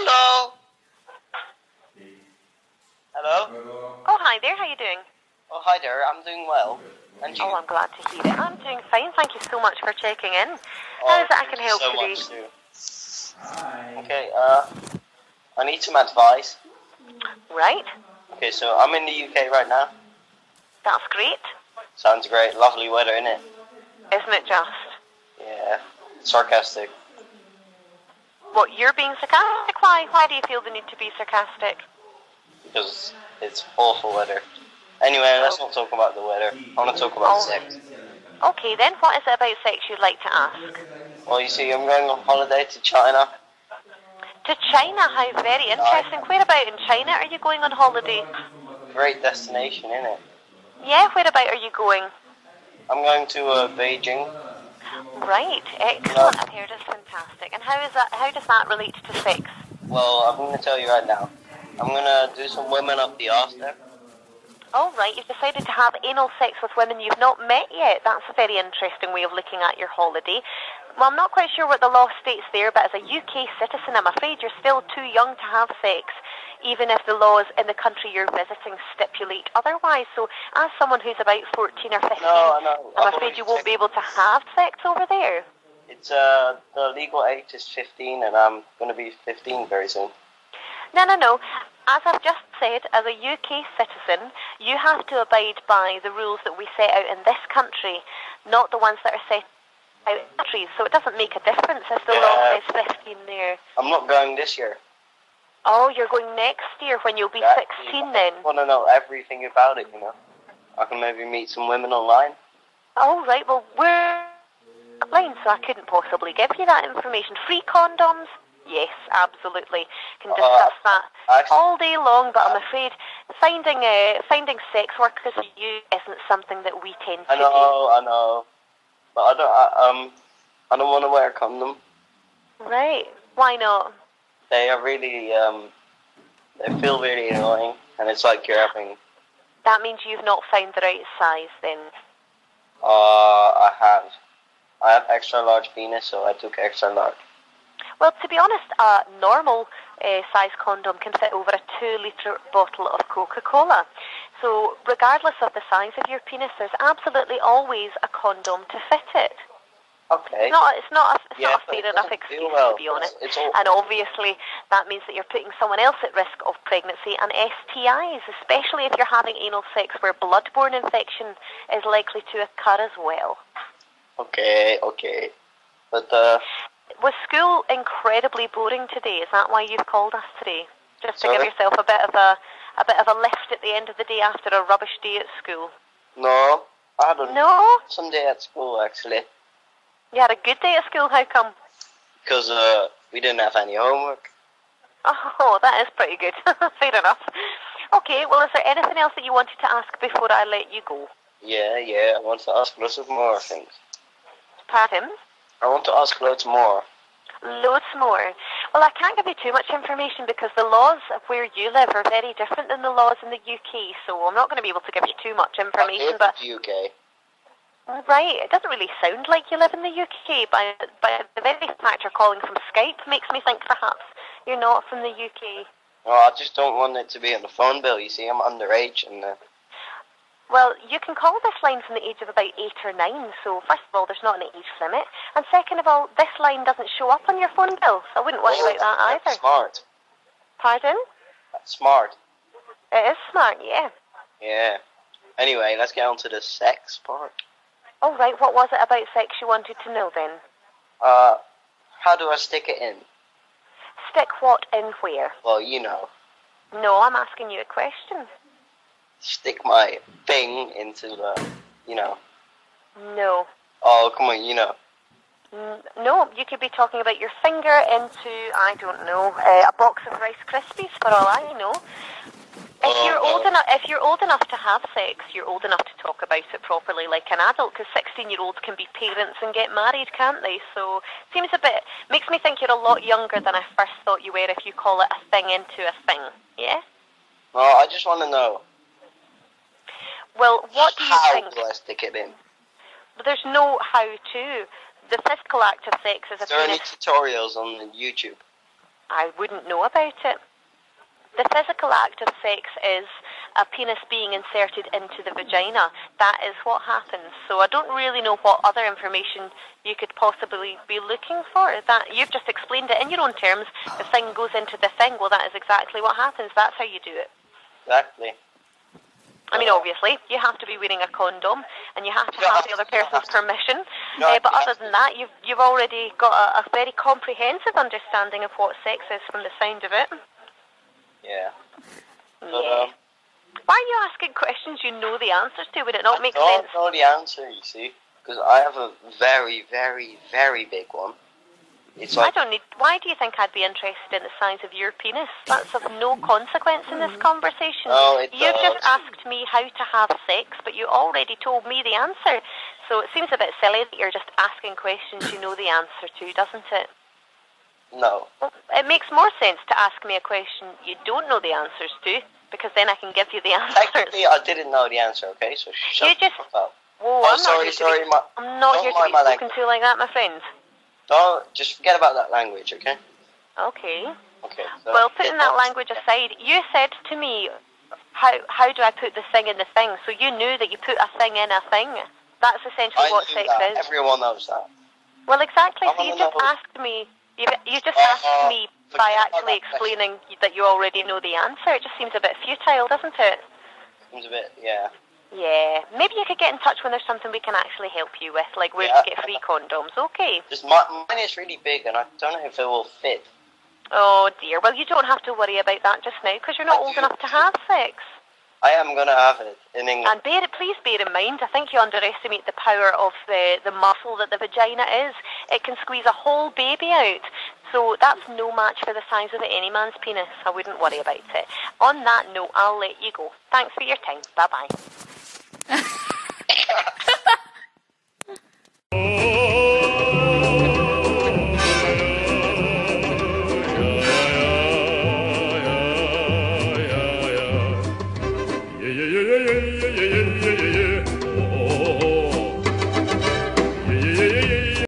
Hello. Hello. Oh, hi there. How you doing? Oh, hi there. I'm doing well. And you? Oh, I'm glad to hear it. I'm doing fine. Thank you so much for checking in. Oh, How is it I can help so today? much too. Okay. I need some advice. Right. Okay, so I'm in the UK right now. That's great. Sounds great. Lovely weather, innit? Isn't it just? Yeah. Sarcastic. What, you're being sarcastic? Why? Why do you feel the need to be sarcastic? Because it's awful weather. Anyway, let's not talk about the weather. I want to talk about sex. Okay then, what is it about sex you'd like to ask? Well, you see, I'm going on holiday to China. To China? How very interesting. Where about in China are you going on holiday? Great destination, innit? Yeah, where about are you going? I'm going to Beijing. Right, excellent. I've heard it's fantastic. And how does that relate to sex? Well, I'm going to tell you right now. I'm going to do some women up the arse there. Oh, right, you've decided to have anal sex with women you've not met yet. That's a very interesting way of looking at your holiday. Well, I'm not quite sure what the law states there, but as a UK citizen, I'm afraid you're still too young to have sex, even if the laws in the country you're visiting stipulate otherwise. So, as someone who's about 14 or 15, I'm afraid you won't be able to have sex over there. It's, the legal age is 15, and I'm going to be 15 very soon. No. As I've just said, as a UK citizen, you have to abide by the rules that we set out in this country, not the ones that are set out in countries. So it doesn't make a difference if the law says 15 there. I'm not going this year. Oh, you're going next year when you'll be 16 then? I want to know everything about it, you know. I can maybe meet some women online. Oh, right. Well, we're online, so I couldn't possibly give you that information. Free condoms? Yes, absolutely. Can discuss that all day long, but I'm afraid finding sex workers for you isn't something that we tend to do. I know. But I don't want to wear a condom. Right. Why not? They are really, they feel really annoying, and it's like you're having... That means you've not found the right size, then? I have extra large penis, so I took extra large. Well, to be honest, a normal size condom can fit over a 2-litre bottle of Coca-Cola. So, regardless of the size of your penis, there's absolutely always a condom to fit it. Okay. It's not a fair enough excuse, to be honest. And obviously, that means that you're putting someone else at risk of pregnancy and STIs, especially if you're having anal sex where bloodborne infection is likely to occur as well. Okay. But, Was school incredibly boring today? Is that why you've called us today? Just to give yourself a bit of a lift at the end of the day after a rubbish day at school? No, I had a Sunday at school, actually. You had a good day at school, how come? Because we didn't have any homework. Oh, that is pretty good. Fair enough. Okay, well, is there anything else that you wanted to ask before I let you go? Yeah, I want to ask lots of more things. Pardon? I want to ask loads more. Loads more. Well, I can't give you too much information because the laws of where you live are very different than the laws in the UK, so I'm not going to be able to give you too much information. But the UK. Right, it doesn't really sound like you live in the UK, but the very fact you're calling from Skype makes me think perhaps you're not from the UK. No, I just don't want it to be on the phone bill, you see, I'm underage and... Well, you can call this line from the age of about 8 or 9, so first of all, there's not an age limit, and second of all, this line doesn't show up on your phone bill, so I wouldn't worry about that either. That's smart. Pardon? That's smart. It is smart, yeah. Yeah. Anyway, let's get on to the sex part. Oh, right, what was it about sex you wanted to know then? How do I stick it in? Stick what in where? Well, you know. No, I'm asking you a question. Stick my thing into the, you know. No. Oh, come on, you know. No, you could be talking about your finger into, I don't know, a box of Rice Krispies for all I know. If you're old enough to have sex, you're old enough to talk about it properly like an adult, because 16-year-olds can be parents and get married, can't they? So, makes me think you're a lot younger than I first thought you were if you call it a thing into a thing, yeah? No, I just want to know. Well, what do you think? How do I stick it in? There's no how to. The physical act of sex is a Is there any tutorials on YouTube? I wouldn't know about it. The physical act of sex is a penis being inserted into the vagina. That is what happens. So I don't really know what other information you could possibly be looking for. That you've just explained it in your own terms. The thing goes into the thing. Well, that is exactly what happens. That's how you do it. Exactly. I mean, obviously, you have to be wearing a condom, and you have to have the other person's permission. But other than that, you've already got a very comprehensive understanding of what sex is from the sound of it. Yeah. Yeah. Why are you asking questions you know the answers to? Would it not make sense? I don't know the answer, you see, because I have a very, very, very big one. It's like, why do you think I'd be interested in the size of your penis? That's of no consequence in this conversation. You've just asked me how to have sex, but you already told me the answer. So it seems a bit silly that you're just asking questions you know the answer to, doesn't it? No. Well, it makes more sense to ask me a question you don't know the answers to, because then I can give you the answers. Technically, I didn't know the answer, okay? So shut the fuck up. Whoa, I'm not here to be spoken to like that, my friend. Don't, just forget about that language, okay? Okay. Okay. So well, putting that language aside, you said to me, how do I put the thing in the thing? So you knew that you put a thing in a thing. That's essentially what sex is. Everyone knows that. Well, exactly. So you just asked me. You just asked me by actually explaining that you already know the answer. It just seems a bit futile, doesn't it? Seems a bit, yeah. Yeah. Maybe you could get in touch when there's something we can actually help you with, like where to get free condoms. Okay. Just mine is really big, and I don't know if it will fit. Oh dear. Well, you don't have to worry about that just now because you're not old enough to have sex. I am going to have it in England. And please bear in mind, I think you underestimate the power of the muscle that the vagina is. It can squeeze a whole baby out. So that's no match for the size of any man's penis. I wouldn't worry about it. On that note, I'll let you go. Thanks for your time. Bye-bye.